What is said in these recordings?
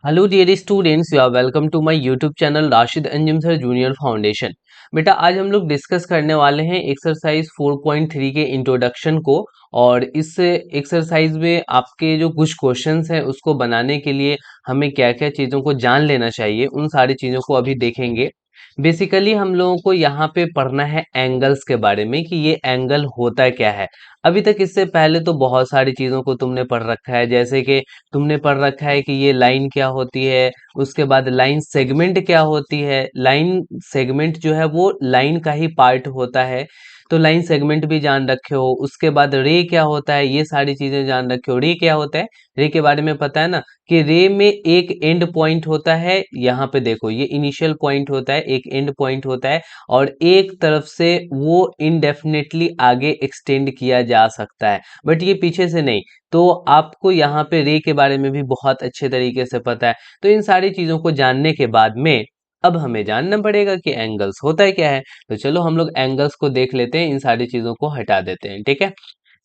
Hello dear students, you are welcome to my YouTube channel Rashid Anjum sir junior foundation. बेटा आज हम लोग discuss करने वाले हैं एक्सरसाइज 4.3 के इंट्रोडक्शन को। और इस एक्सरसाइज में आपके जो कुछ क्वेश्चंस हैं उसको बनाने के लिए हमें क्या क्या चीज़ों को जान लेना चाहिए, उन सारी चीज़ों को अभी देखेंगे। बेसिकली हम लोगों को यहाँ पे पढ़ना है एंगल्स के बारे में कि ये एंगल होता क्या है। अभी तक इससे पहले तो बहुत सारी चीज़ों को तुमने पढ़ रखा है, जैसे कि तुमने पढ़ रखा है कि ये लाइन क्या होती है, उसके बाद लाइन सेगमेंट क्या होती है। लाइन सेगमेंट जो है वो लाइन का ही पार्ट होता है, तो लाइन सेगमेंट भी जान रखे हो। उसके बाद रे क्या होता है, ये सारी चीजें जान रखे हो। रे क्या होता है, रे के बारे में पता है ना कि रे में एक एंड पॉइंट होता है। यहाँ पे देखो ये इनिशियल पॉइंट होता है, एक एंड पॉइंट होता है, और एक तरफ से वो इनडेफिनेटली आगे एक्सटेंड किया जा सकता है, बट ये पीछे से नहीं। तो आपको यहाँ पे रे के बारे में भी बहुत अच्छे तरीके से पता है। तो इन सारी चीजों को जानने के बाद में अब हमें जानना पड़ेगा कि एंगल्स होता है क्या है। तो चलो हम लोग एंगल्स को देख लेते हैं, इन सारी चीजों को हटा देते हैं, ठीक है।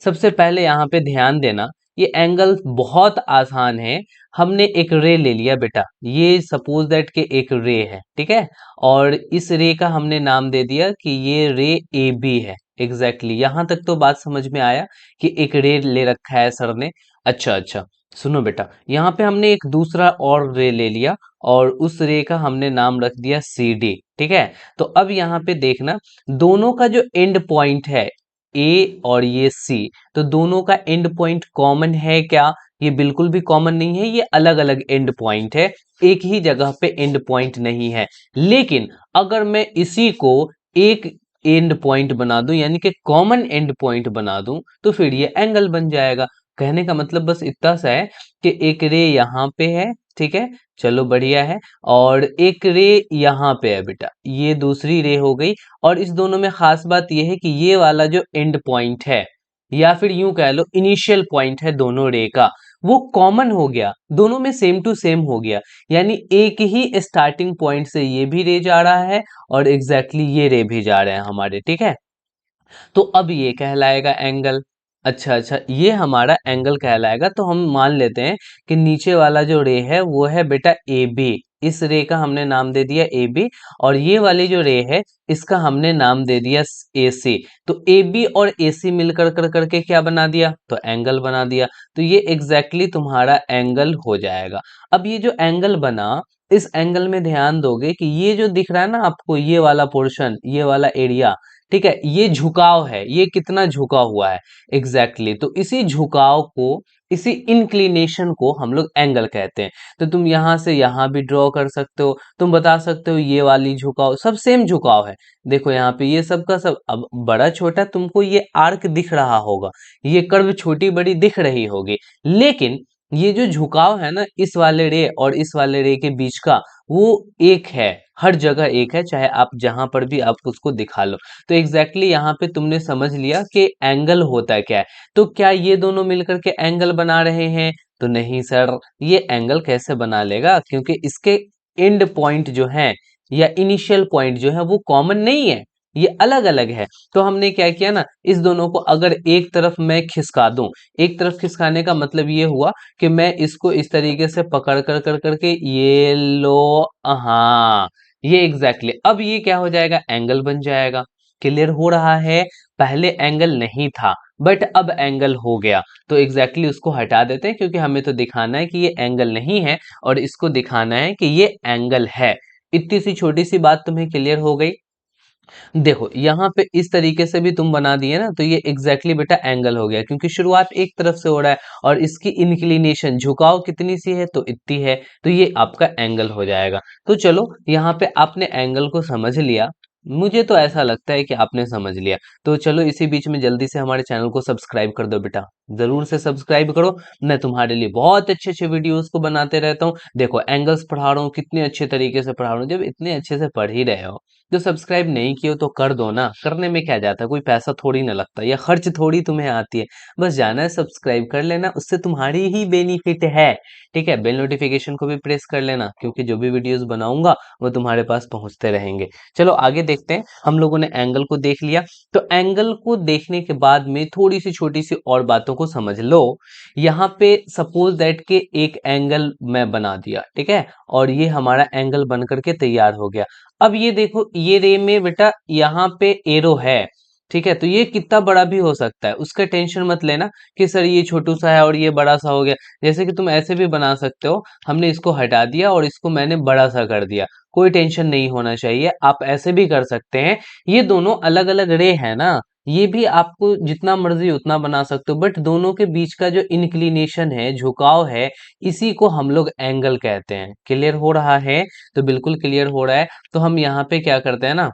सबसे पहले यहाँ पे ध्यान देना, ये एंगल बहुत आसान है। हमने एक रे ले लिया बेटा, ये सपोज दैट के एक रे है, ठीक है। और इस रे का हमने नाम दे दिया कि ये रे ए बी है। एग्जैक्टली यहाँ तक तो बात समझ में आया कि एक रे ले रखा है सर ने। अच्छा अच्छा, सुनो बेटा, यहाँ पे हमने एक दूसरा और रे ले लिया और उस रे का हमने नाम रख दिया सी डी, ठीक है। तो अब यहाँ पे देखना, दोनों का जो एंड पॉइंट है ए और ये सी, तो दोनों का एंड पॉइंट कॉमन है क्या? ये बिल्कुल भी कॉमन नहीं है, ये अलग अलग एंड पॉइंट है, एक ही जगह पे एंड पॉइंट नहीं है। लेकिन अगर मैं इसी को एक एंड पॉइंट बना दूं, यानी कि कॉमन एंड पॉइंट बना दूं, तो फिर ये एंगल बन जाएगा। कहने का मतलब बस इतना सा है कि एक रे यहाँ पे है, ठीक है, चलो बढ़िया है। और एक रे यहाँ पे है बेटा, ये दूसरी रे हो गई। और इस दोनों में खास बात यह है कि ये वाला जो एंड पॉइंट है, या फिर यूं कह लो इनिशियल पॉइंट है दोनों रे का, वो कॉमन हो गया, दोनों में सेम टू सेम हो गया। यानी एक ही स्टार्टिंग पॉइंट से ये भी रे जा रहा है और एग्जैक्टली ये रे भी जा रहे हैं हमारे, ठीक है। तो अब ये कहलाएगा एंगल। अच्छा अच्छा, ये हमारा एंगल कहलाएगा। तो हम मान लेते हैं कि नीचे वाला जो रे है वो है बेटा ए बी, इस रे का हमने नाम दे दिया ए बी। और ये वाली जो रे है इसका हमने नाम दे दिया ए सी। तो ए बी और ए सी मिलकर कर करके क्या बना दिया, तो एंगल बना दिया। तो ये एग्जैक्टली तुम्हारा एंगल हो जाएगा। अब ये जो एंगल बना, इस एंगल में ध्यान दोगे कि ये जो दिख रहा है ना आपको, ये वाला पोर्शन, ये वाला एरिया, ठीक है, ये झुकाव है, ये कितना झुका हुआ है। एग्जैक्टली तो इसी झुकाव को, इसी इंक्लिनेशन को हम लोग एंगल कहते हैं। तो तुम यहां से यहां भी ड्रॉ कर सकते हो, तुम बता सकते हो ये वाली झुकाव, सब सेम झुकाव है। देखो यहाँ पे ये सब का सब, अब बड़ा छोटा तुमको ये आर्क दिख रहा होगा, ये कर्व छोटी बड़ी दिख रही होगी, लेकिन ये जो झुकाव है ना इस वाले रे और इस वाले रे के बीच का, वो एक है, हर जगह एक है, चाहे आप जहां पर भी आप उसको दिखा लो। तो एग्जैक्टली यहाँ पे तुमने समझ लिया कि एंगल होता है क्या है। तो क्या ये दोनों मिलकर के एंगल बना रहे हैं? तो नहीं सर, ये एंगल कैसे बना लेगा, क्योंकि इसके एंड पॉइंट जो है या इनिशियल पॉइंट जो है वो कॉमन नहीं है, ये अलग अलग है। तो हमने क्या किया ना, इस दोनों को अगर एक तरफ मैं खिसका दूं, एक तरफ खिसकाने का मतलब ये हुआ कि मैं इसको इस तरीके से पकड़ कर कर करके ये लो, हाँ, ये एग्जैक्टली अब ये क्या हो जाएगा, एंगल बन जाएगा। क्लियर हो रहा है? पहले एंगल नहीं था बट अब एंगल हो गया। तो एग्जैक्टली उसको हटा देते हैं, क्योंकि हमें तो दिखाना है कि ये एंगल नहीं है और इसको दिखाना है कि ये एंगल है। इतनी सी छोटी सी बात तुम्हें क्लियर हो गई। देखो यहाँ पे इस तरीके से भी तुम बना दिए ना, तो ये एग्जैक्टली बेटा एंगल हो गया, क्योंकि शुरुआत एक तरफ से हो रहा है और इसकी इंक्लिनेशन झुकाव कितनी सी है, तो इतनी है, तो ये आपका एंगल हो जाएगा। तो चलो यहाँ पे आपने एंगल को समझ लिया, मुझे तो ऐसा लगता है कि आपने समझ लिया। तो चलो इसी बीच में जल्दी से हमारे चैनल को सब्सक्राइब कर दो बेटा, जरूर से सब्सक्राइब करो। मैं तुम्हारे लिए बहुत अच्छे अच्छे वीडियोस को बनाते रहता हूँ। देखो एंगल्स पढ़ा रहा हूँ, कितने अच्छे तरीके से पढ़ा रहा हूँ, जब इतने अच्छे से पढ़ ही रहे हो जो सब्सक्राइब नहीं किए हो तो कर दो ना, करने में क्या जाता है, कोई पैसा थोड़ी ना लगता या खर्च थोड़ी तुम्हें आती है। बस जाना है सब्सक्राइब कर लेना, उससे तुम्हारी ही बेनिफिट है, ठीक है। बेल नोटिफिकेशन को भी प्रेस कर लेना, क्योंकि जो भी वीडियोस बनाऊंगा वो तुम्हारे पास पहुंचते रहेंगे। चलो आगे देखते हैं। हम लोगों ने एंगल को देख लिया, तो एंगल को देखने के बाद में थोड़ी सी छोटी सी और बातों बातों को समझ लो। यहाँ पे सपोज दैट के एक एंगल मैं बना दिया, ठीक है, और ये हमारा एंगल बन करके तैयार हो गया। अब ये देखो, ये रे में बेटा यहाँ पे एरो है, ठीक है, तो ये कितना बड़ा भी हो सकता है, उसका टेंशन मत लेना कि सर ये छोटू सा है और ये बड़ा सा हो गया। जैसे कि तुम ऐसे भी बना सकते हो, हमने इसको हटा दिया और इसको मैंने बड़ा सा कर दिया, कोई टेंशन नहीं होना चाहिए, आप ऐसे भी कर सकते हैं। ये दोनों अलग अलग रे है ना, ये भी आपको जितना मर्जी उतना बना सकते हो, बट दोनों के बीच का जो इंक्लिनेशन है, झुकाव है, इसी को हम लोग एंगल कहते हैं। क्लियर हो रहा है? तो बिल्कुल क्लियर हो रहा है। तो हम यहाँ पे क्या करते हैं ना,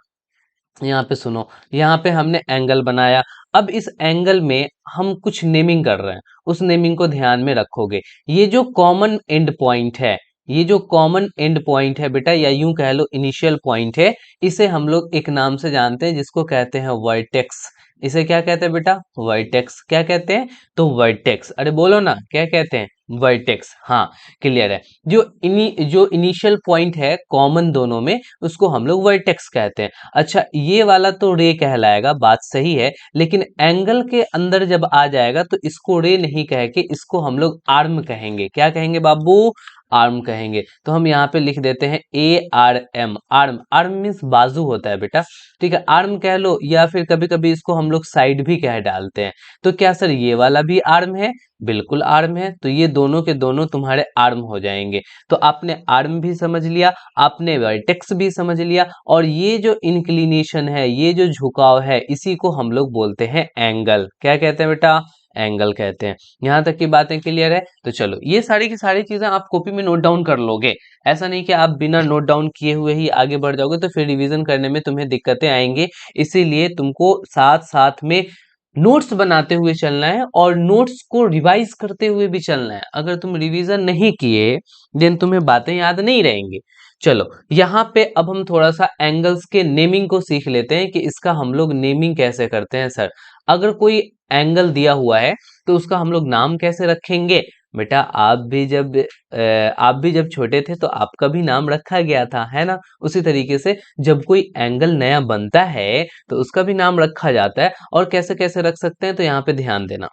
यहाँ पे सुनो, यहाँ पे हमने एंगल बनाया। अब इस एंगल में हम कुछ नेमिंग कर रहे हैं, उस नेमिंग को ध्यान में रखोगे। ये जो कॉमन एंड पॉइंट है, ये जो कॉमन एंड पॉइंट है बेटा, या यूं कह लो इनिशियल पॉइंट है, इसे हम लोग एक नाम से जानते हैं जिसको कहते हैं वर्टेक्स। इसे क्या कहते हैं बेटा? वर्टेक्स। क्या कहते हैं? तो वर्टेक्स। अरे बोलो ना, क्या कहते हैं? वर्टेक्स। हाँ, क्लियर है। जो इनिशियल पॉइंट है कॉमन दोनों में, उसको हम लोग वर्टेक्स कहते हैं। अच्छा, ये वाला तो रे कहलाएगा, बात सही है, लेकिन एंगल के अंदर जब आ जाएगा तो इसको रे नहीं कह के इसको हम लोग आर्म कहेंगे। क्या कहेंगे बाबू? आर्म कहेंगे। तो हम यहाँ पे लिख देते हैं ARM। आर्म, आर्म मीन्स बाजू होता है बेटा, ठीक है, आर्म कह लो, या फिर कभी कभी इसको हम लोग साइड भी कह डालते हैं। तो क्या सर ये वाला भी आर्म है? बिल्कुल आर्म है। तो ये दोनों के दोनों तुम्हारे आर्म हो जाएंगे। तो आपने आर्म भी समझ लिया, आपने वर्टेक्स भी समझ लिया, और ये जो इंक्लिनेशन है, ये जो झुकाव है, इसी को हम लोग बोलते हैं एंगल। क्या कहते हैं बेटा? एंगल कहते हैं। यहां तक की बातें क्लियर है? तो चलो, ये सारी की सारी चीजें आप कॉपी में नोट डाउन कर लोगे। ऐसा नहीं कि आप बिना नोट डाउन किए हुए ही आगे बढ़ जाओगे, तो फिर रिवीजन करने में तुम्हें दिक्कतें आएंगी। इसीलिए तुमको साथ साथ में नोट्स बनाते हुए चलना है और नोट्स को रिवाइज करते हुए भी चलना है। अगर तुम रिवीजन नहीं किए, देन तुम्हें बातें याद नहीं रहेंगी। चलो, यहाँ पे अब हम थोड़ा सा एंगल्स के नेमिंग को सीख लेते हैं कि इसका हम लोग नेमिंग कैसे करते हैं। सर, अगर कोई एंगल दिया हुआ है तो उसका हम लोग नाम कैसे रखेंगे? बेटा, आप भी जब छोटे थे तो आपका भी नाम रखा गया था, है ना? उसी तरीके से जब कोई एंगल नया बनता है तो उसका भी नाम रखा जाता है। और कैसे कैसे रख सकते हैं, तो यहाँ पे ध्यान देना।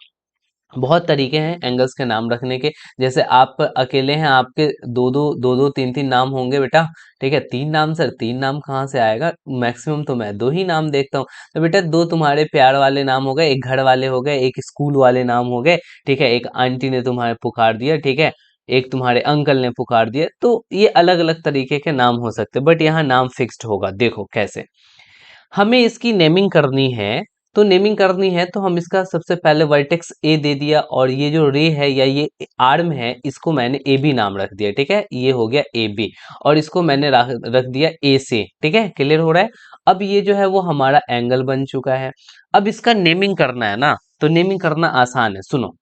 बहुत तरीके हैं एंगल्स के नाम रखने के। जैसे आप अकेले हैं, आपके दो दो तीन तीन नाम होंगे बेटा, ठीक है। तीन नाम? सर तीन नाम कहाँ से आएगा, मैक्सिमम तो मैं दो ही नाम देखता हूँ। तो बेटा, दो तुम्हारे प्यार वाले नाम हो गए, एक घर वाले हो गए, एक स्कूल वाले नाम हो गए, ठीक है। एक आंटी ने तुम्हारे पुकार दिया, ठीक है, एक तुम्हारे अंकल ने पुकार दिया। तो ये अलग अलग तरीके के नाम हो सकते हैं, बट यहाँ नाम फिक्स्ड होगा। देखो कैसे हमें इसकी नेमिंग करनी है। तो नेमिंग करनी है तो हम इसका सबसे पहले वर्टेक्स ए दे दिया, और ये जो रे है या ये आर्म है, इसको मैंने ए बी नाम रख दिया, ठीक है, ये हो गया ए बी। और इसको मैंने रख दिया ए से, ठीक है, क्लियर हो रहा है? अब ये जो है वो हमारा एंगल बन चुका है। अब इसका नेमिंग करना है ना, तो नेमिंग करना आसान है। सुनो,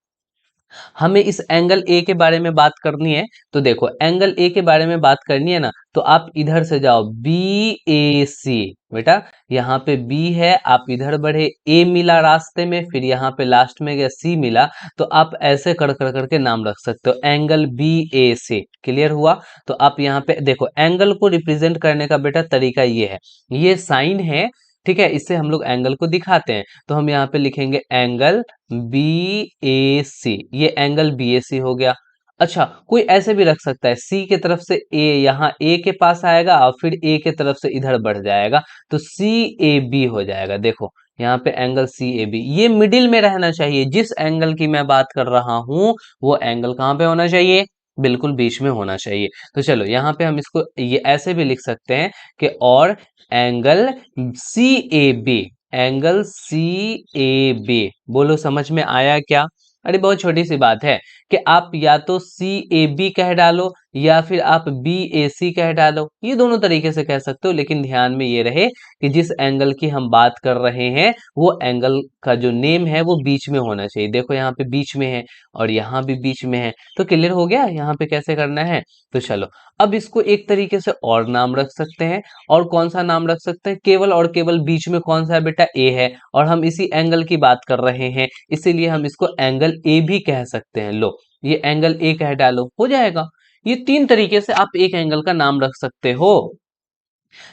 हमें इस एंगल ए के बारे में बात करनी है। तो देखो, एंगल ए के बारे में बात करनी है ना, तो आप इधर से जाओ, बी ए सी। बेटा, यहाँ पे बी है, आप इधर बढ़े, ए मिला रास्ते में, फिर यहाँ पे लास्ट में गया सी मिला। तो आप ऐसे कर कर करके नाम रख सकते हो, एंगल बी ए सी। क्लियर हुआ? तो आप यहाँ पे देखो, एंगल को रिप्रेजेंट करने का बेटा तरीका ये है, ये साइन है, ठीक है, इससे हम लोग एंगल को दिखाते हैं। तो हम यहाँ पे लिखेंगे एंगल बी ए सी, ये एंगल बी ए सी हो गया। अच्छा, कोई ऐसे भी रख सकता है, सी के तरफ से ए, यहाँ ए के पास आएगा और फिर ए के तरफ से इधर बढ़ जाएगा, तो सी ए बी हो जाएगा। देखो, यहाँ पे एंगल सी ए बी, ये मिडिल में रहना चाहिए। जिस एंगल की मैं बात कर रहा हूं, वो एंगल कहाँ पे होना चाहिए? बिल्कुल बीच में होना चाहिए। तो चलो, यहाँ पे हम इसको ये ऐसे भी लिख सकते हैं कि और angle C A B, angle C A B. बोलो, समझ में आया क्या? अरे बहुत छोटी सी बात है कि आप या तो सी ए बी कह डालो या फिर आप बी ए सी कह डालो, ये दोनों तरीके से कह सकते हो, लेकिन ध्यान में ये रहे कि जिस एंगल की हम बात कर रहे हैं वो एंगल का जो नेम है वो बीच में होना चाहिए। देखो, यहाँ पे बीच में है और यहाँ भी बीच में है। तो क्लियर हो गया यहाँ पे कैसे करना है? तो चलो, अब इसको एक तरीके से और नाम रख सकते हैं। और कौन सा नाम रख सकते हैं? केवल और केवल बीच में कौन सा है बेटा? ए है, और हम इसी एंगल की बात कर रहे हैं, इसीलिए हम इसको एंगल ए भी कह सकते हैं। लो, ये एंगल ए कह डालो, हो जाएगा। ये तीन तरीके से आप एक एंगल का नाम रख सकते हो।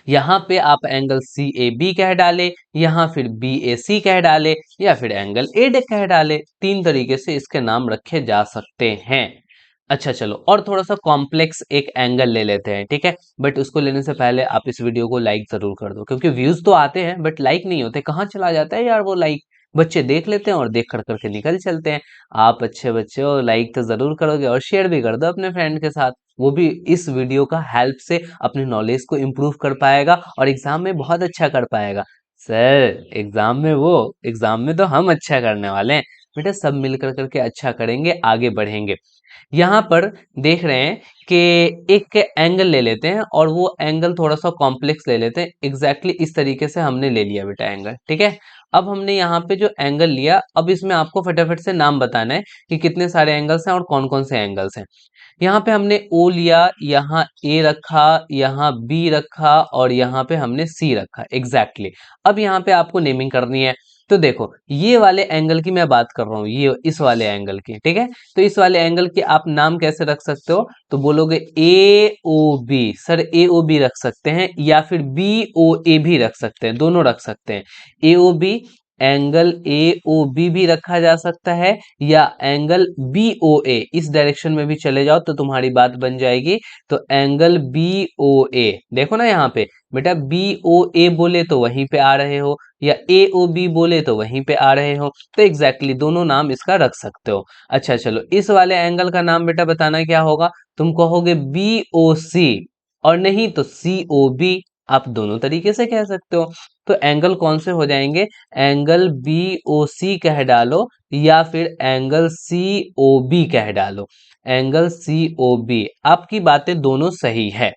यहाँ पे आप एंगल सी ए बी कह डाले, यहाँ फिर बी ए सी कह डाले, या फिर एंगल ए डी कह डाले। तीन तरीके से इसके नाम रखे जा सकते हैं। अच्छा चलो, और थोड़ा सा कॉम्प्लेक्स एक एंगल ले लेते हैं, ठीक है। बट उसको लेने से पहले आप इस वीडियो को लाइक जरूर कर दो, क्योंकि व्यूज तो आते हैं बट लाइक नहीं होते। कहाँ चला जाता है यार वो लाइक? बच्चे देख लेते हैं और देख कर करके निकल चलते हैं। आप अच्छे बच्चे हो, लाइक तो जरूर करोगे और शेयर भी कर दो अपने फ्रेंड के साथ। वो भी इस वीडियो का हेल्प से अपनी नॉलेज को इम्प्रूव कर पाएगा और एग्जाम में बहुत अच्छा कर पाएगा। सर एग्जाम में तो हम अच्छा करने वाले हैं। बेटा सब मिलकर करके अच्छा करेंगे, आगे बढ़ेंगे। यहाँ पर देख रहे हैं कि एक एंगल ले लेते हैं और वो एंगल थोड़ा सा कॉम्प्लेक्स ले लेते हैं। एग्जैक्टली इस तरीके से हमने ले लिया बेटा एंगल, ठीक है। अब हमने यहाँ पे जो एंगल लिया, अब इसमें आपको फटाफट से नाम बताना है कि कितने सारे एंगल्स हैं और कौन कौन से एंगल्स हैं। यहाँ पे हमने O लिया, यहाँ A रखा, यहाँ B रखा और यहाँ पे हमने C रखा। एग्जैक्टली अब यहाँ पे आपको नेमिंग करनी है। तो देखो ये वाले एंगल की मैं बात कर रहा हूँ, ये इस वाले एंगल की, ठीक है। तो इस वाले एंगल की आप नाम कैसे रख सकते हो? तो बोलोगे ए ओ बी। सर ए ओ बी रख सकते हैं या फिर बी ओ ए भी रख सकते हैं, दोनों रख सकते हैं। A O B angle A O B भी रखा जा सकता है, या एंगल बी ओ ए, इस डायरेक्शन में भी चले जाओ तो तुम्हारी बात बन जाएगी। तो एंगल बी ओ ए, देखो ना यहाँ पे बेटा, बी ओ ए बोले तो वहीं पे आ रहे हो, या ए ओ बी बोले तो वहीं पे आ रहे हो। तो एग्जैक्टली दोनों नाम इसका रख सकते हो। अच्छा चलो, इस वाले एंगल का नाम बेटा बताना क्या होगा? तुम कहोगे बी ओ सी, और नहीं तो सी ओ बी। आप दोनों तरीके से कह सकते हो। तो एंगल कौन से हो जाएंगे? एंगल बी ओ सी कह डालो, या फिर एंगल सी ओ बी कह डालो। एंगल सी ओ बी, आपकी बातें दोनों सही है।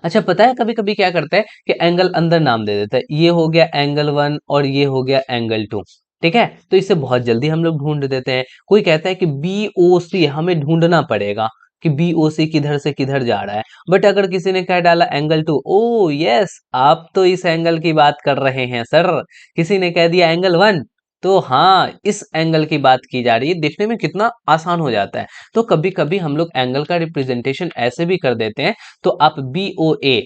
अच्छा पता है कभी कभी क्या करता है कि एंगल अंदर नाम दे देता है। ये हो गया एंगल वन और ये हो गया एंगल टू, ठीक है। तो इसे बहुत जल्दी हम लोग ढूंढ देते हैं। कोई कहता है कि बी ओ सी, हमें ढूंढना पड़ेगा कि बी ओ सी किधर से किधर जा रहा है। बट अगर किसी ने कह डाला एंगल टू, ओ यस, आप तो इस एंगल की बात कर रहे हैं सर। किसी ने कह दिया एंगल वन, तो हाँ इस एंगल की बात की जा रही है। देखने में कितना आसान हो जाता है। तो कभी कभी हम लोग एंगल का रिप्रेजेंटेशन ऐसे भी कर देते हैं। तो आप बी ओ ए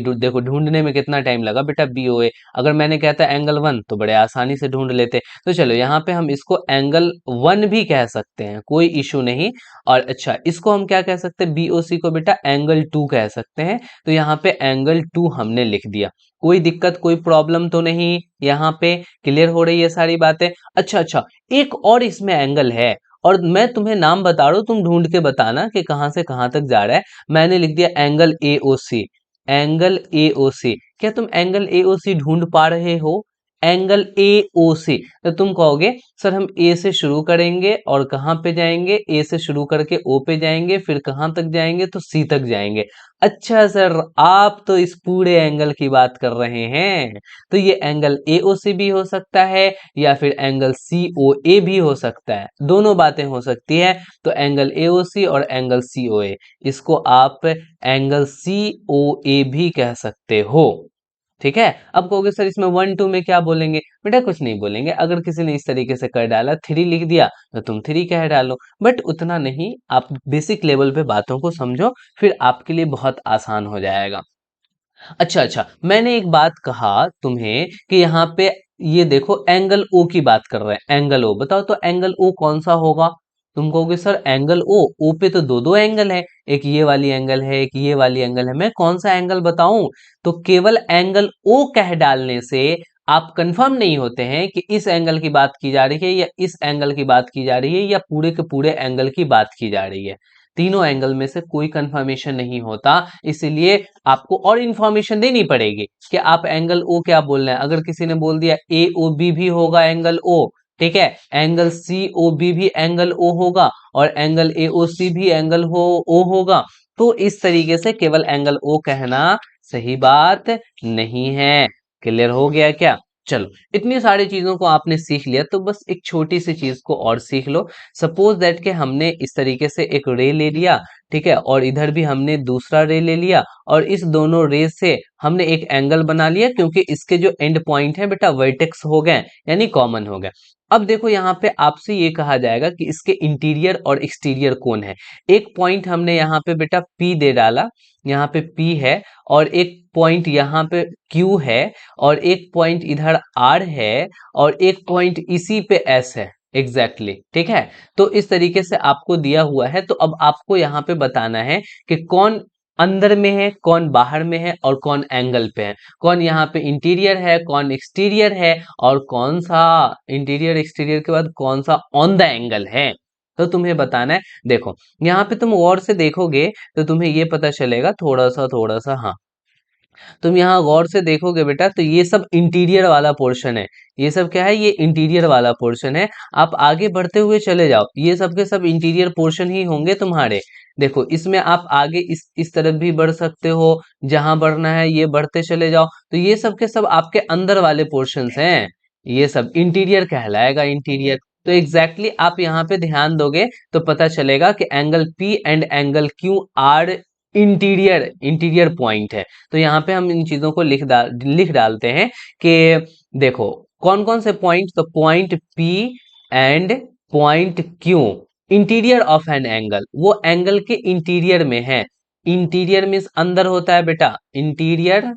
देखो ढूंढने में कितना टाइम लगा बेटा, बी ओ ए। अगर मैंने कहता एंगल वन तो बड़े आसानी से ढूंढ लेते। तो चलो यहाँ पे हम इसको एंगल वन भी कह सकते हैं, कोई इशू नहीं। और अच्छा इसको हम क्या कह सकते हैं? बी ओ सी को बेटा एंगल टू कह सकते हैं। तो यहाँ पे एंगल टू हमने लिख दिया। कोई दिक्कत कोई प्रॉब्लम तो नहीं? यहाँ पे क्लियर हो रही है सारी बातें? अच्छा अच्छा, एक और इसमें एंगल है और मैं तुम्हें नाम बता रहा हूं, तुम ढूंढ के बताना कि कहां से कहां तक जा रहा है। मैंने लिख दिया angle A O C. Angle A ओ सी, क्या तुम एंगल ए ओ सी ढूंढ पा रहे हो? एंगल ए ओ सी। तो तुम कहोगे सर हम ए से शुरू करेंगे और कहां पे जाएंगे? ए से शुरू करके ओ पे जाएंगे, फिर कहां तक जाएंगे? तो सी तक जाएंगे। अच्छा सर, आप तो इस पूरे एंगल की बात कर रहे हैं। तो ये एंगल ए ओ सी भी हो सकता है, या फिर एंगल सी ओ ए भी हो सकता है। दोनों बातें हो सकती है। तो एंगल ए ओ सी और एंगल सी ओ ए, इसको आप एंगल सी ओ ए भी कह सकते हो, ठीक है। अब कहोगे सर इसमें वन टू में क्या बोलेंगे? बेटा कुछ नहीं बोलेंगे। अगर किसी ने इस तरीके से कर डाला, थ्री लिख दिया, तो तुम थ्री कह डालो। बट उतना नहीं, आप बेसिक लेवल पे बातों को समझो, फिर आपके लिए बहुत आसान हो जाएगा। अच्छा अच्छा, मैंने एक बात कहा तुम्हें कि यहाँ पे ये देखो एंगल ओ की बात कर रहे हैं। एंगल ओ बताओ तो एंगल ओ कौन सा होगा? तुम कहोगे सर एंगल ओ, ओ पे तो दो दो एंगल है, एक ये वाली एंगल है, एक ये वाली एंगल है। मैं कौन सा एंगल बताऊं? तो केवल एंगल ओ कह डालने से आप कंफर्म नहीं होते हैं कि इस एंगल की बात की जा रही है या इस एंगल की बात की जा रही है या पूरे के पूरे एंगल की बात की जा रही है। तीनों एंगल में से कोई कंफर्मेशन नहीं होता। इसलिए आपको और इंफॉर्मेशन देनी पड़ेगी कि आप एंगल ओ क्या बोल रहे हैं। अगर किसी ने बोल दिया ए ओ बी भी होगा एंगल ओ, ठीक है, एंगल सी ओ बी भी एंगल ओ होगा, और एंगल ए ओ सी भी एंगल हो ओ होगा, तो इस तरीके से केवल एंगल ओ कहना सही बात नहीं है। क्लियर हो गया क्या? चलो, इतनी सारी चीजों को आपने सीख लिया, तो बस एक छोटी सी चीज को और सीख लो। सपोज दैट कि हमने इस तरीके से एक रे ले लिया, ठीक है, और इधर भी हमने दूसरा रे ले लिया, और इस दोनों रे से हमने एक एंगल बना लिया, क्योंकि इसके जो एंड पॉइंट है बेटा वर्टेक्स हो गए, यानी कॉमन हो गए। अब देखो यहाँ पे आपसे ये कहा जाएगा कि इसके इंटीरियर और एक्सटीरियर कौन है। एक पॉइंट हमने यहाँ पे बेटा P दे डाला, यहाँ पे P है, और एक पॉइंट यहाँ पे Q है, और एक पॉइंट इधर R है, और एक पॉइंट इसी पे S है। एग्जैक्टली ठीक है। तो इस तरीके से आपको दिया हुआ है। तो अब आपको यहाँ पे बताना है कि कौन अंदर में है, कौन बाहर में है, और कौन एंगल पे है, कौन यहाँ पे इंटीरियर है, कौन एक्सटीरियर है, और कौन सा इंटीरियर एक्सटीरियर के बाद कौन सा ऑन द एंगल है। तो तुम्हें बताना है। देखो यहाँ पे तुम गौर से देखोगे तो तुम्हें ये पता चलेगा, थोड़ा सा हाँ, तुम यहाँ गौर से देखोगे बेटा तो ये सब इंटीरियर वाला पोर्शन है। ये सब क्या है, ये इंटीरियर वाला पोर्शन है। आप आगे बढ़ते हुए चले जाओ, ये सब के सब इंटीरियर पोर्शन ही होंगे तुम्हारे। देखो इसमें आप आगे इस तरफ भी बढ़ सकते हो, जहां बढ़ना है ये बढ़ते चले जाओ। तो ये सब के सब आपके अंदर वाले पोर्शंस हैं, ये सब इंटीरियर कहलाएगा, इंटीरियर। तो एग्जैक्टली आप यहाँ पे ध्यान दोगे तो पता चलेगा कि angle P and angle Q are interior interior point है। तो यहाँ पे हम इन चीजों को लिख डालते हैं कि देखो कौन कौन से पॉइंट, तो point P and point Q interior of an angle, वो एंगल के इंटीरियर में है। इंटीरियर मीन्स अंदर होता है बेटा, interior,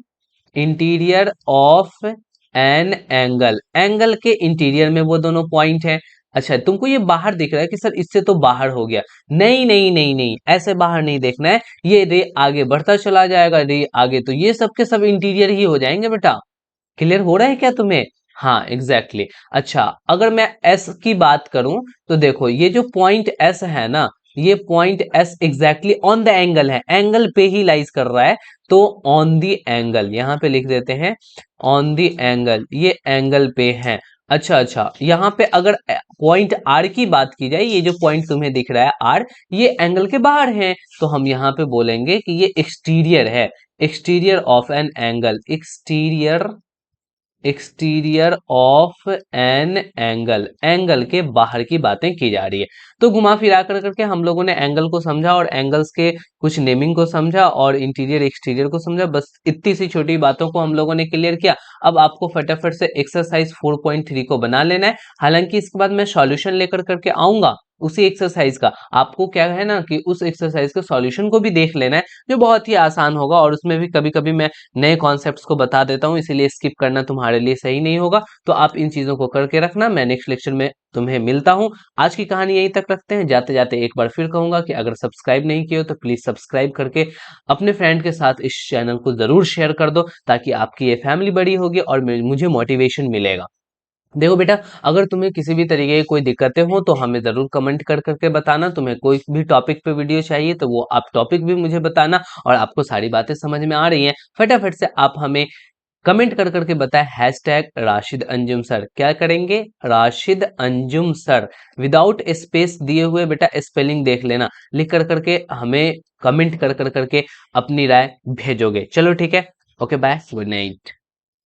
interior of an angle, angle के इंटीरियर में वो दोनों पॉइंट है। अच्छा तुमको ये बाहर दिख रहा है कि सर इससे तो बाहर हो गया, नहीं नहीं नहीं नहीं, ऐसे बाहर नहीं देखना है। ये रे आगे बढ़ता चला जाएगा, रे आगे, तो ये सब के सब इंटीरियर ही हो जाएंगे बेटा। क्लियर हो रहा है क्या तुम्हें? हाँ एग्जैक्टली exactly। अच्छा अगर मैं एस की बात करूं तो देखो ये जो पॉइंट एस है ना, ये point S exactly on the angle है, एंगल पे ही लाइज कर रहा है। तो ऑन द एंगल यहां पे लिख देते हैं, ऑन द एंगल, ये एंगल पे है। अच्छा अच्छा, यहाँ पे अगर पॉइंट आर की बात की जाए, ये जो पॉइंट तुम्हें दिख रहा है आर, ये एंगल के बाहर है। तो हम यहाँ पे बोलेंगे कि ये एक्सटीरियर है, exterior of an angle, exterior, exterior of an angle, angle के बाहर की बातें की जा रही है। तो घुमा फिरा कर करके हम लोगों ने एंगल को समझा, और एंगल्स के कुछ नेमिंग को समझा, और इंटीरियर एक्सटीरियर को समझा। बस इतनी सी छोटी बातों को हम लोगों ने क्लियर किया। अब आपको फटाफट से एक्सरसाइज 4.3 को बना लेना है। हालांकि इसके बाद मैं सॉल्यूशन लेकर करके आऊंगा उसी एक्सरसाइज का। आपको क्या है ना कि उस एक्सरसाइज के सॉल्यूशन को भी देख लेना है, जो बहुत ही आसान होगा, और उसमें भी कभी कभी मैं नए कॉन्सेप्ट्स को बता देता हूँ, इसीलिए स्किप करना तुम्हारे लिए सही नहीं होगा। तो आप इन चीजों को करके रखना। मैं नेक्स्ट लेक्चर में तुम्हें मिलता हूँ। आज की कहानी यहीं तक रखते हैं। जाते जाते एक बार फिर कहूंगा कि अगर सब्सक्राइब नहीं किए हो तो प्लीज सब्सक्राइब करके अपने फ्रेंड के साथ इस चैनल को जरूर शेयर कर दो, ताकि आपकी ये फैमिली बड़ी होगी और मुझे मोटिवेशन मिलेगा। देखो बेटा, अगर तुम्हें किसी भी तरीके की कोई दिक्कतें हो तो हमें जरूर कमेंट कर करके बताना। तुम्हें कोई भी टॉपिक पे वीडियो चाहिए तो वो आप टॉपिक भी मुझे बताना। और आपको सारी बातें समझ में आ रही हैं, फटाफट से आप हमें कमेंट कर करके बताएं हैशटैग राशिद अंजुम सर। क्या करेंगे? Rashid Anjum sir, without space दिए हुए बेटा, स्पेलिंग देख लेना, लिख कर करके हमें कमेंट कर कर करके अपनी राय भेजोगे। चलो ठीक है, ओके बाय, गुड नाइट।